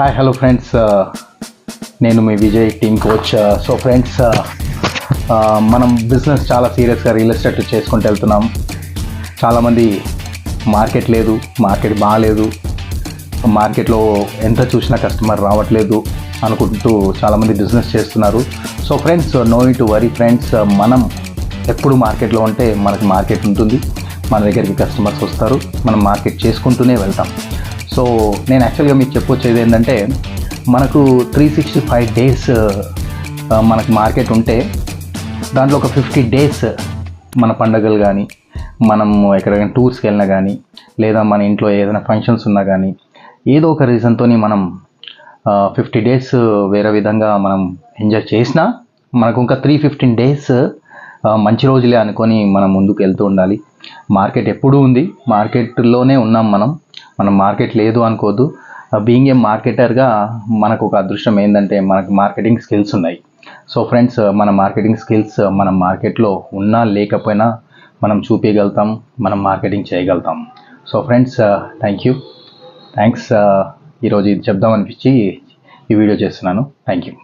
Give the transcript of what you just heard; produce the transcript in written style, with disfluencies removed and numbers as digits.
Hi hello friends, నేను మీ Vijay team coach. So friends, మనం బిజినెస్ చాలా సీరియస్గా రియల్ ఎస్టేట్ చేసుకుంటూ వెళ్తున్నాం. చాలామంది మార్కెట్ లేదు, మార్కెట్ బాగాలేదు, మార్కెట్లో ఎంత చూసినా కస్టమర్ రావట్లేదు అనుకుంటూ చాలామంది బిజినెస్ చేస్తున్నారు. So friends, no need to worry friends. మనం ఎప్పుడు మార్కెట్లో ఉంటే మనకి మార్కెట్ ఉంటుంది, మన దగ్గరికి కస్టమర్స్ వస్తారు, మనం మార్కెట్ చేసుకుంటూనే వెళ్తాం. సో నేను యాక్చువల్గా మీకు చెప్పొచ్చేది ఏంటంటే, మనకు 365 డేస్ మనకు మార్కెట్ ఉంటే దాంట్లో ఒక 50 డేస్ మన పండగలు కానీ, మనం ఎక్కడికైనా టూర్స్కి వెళ్ళినా కానీ, లేదా మన ఇంట్లో ఏదైనా ఫంక్షన్స్ ఉన్నా కానీ, ఏదో ఒక రీజన్తో మనం 50 డేస్ వేరే విధంగా మనం ఎంజాయ్ చేసినా మనకు ఇంకా 315 డేస్ మంచి రోజులే అనుకొని మనం ముందుకు వెళ్తూ ఉండాలి. మార్కెట్ ఎప్పుడూ ఉంది, మార్కెట్లోనే ఉన్నాం. మనం మార్కెట్ లేదు అనుకోవద్దు. బీయింగ్ ఏ మార్కెటర్గా మనకు ఒక అదృష్టం ఏంటంటే మనకు మార్కెటింగ్ స్కిల్స్ ఉన్నాయి. సో ఫ్రెండ్స్, మన మార్కెటింగ్ స్కిల్స్ మనం మార్కెట్లో ఉన్నా లేకపోయినా మనం చూపించగలుగుతాం, మనం మార్కెటింగ్ చేయగలుగుతాం. So friends, thanks. ఈరోజు ఇది చెప్దామనిపించి ఈ వీడియో చేస్తున్నాను. Thank you.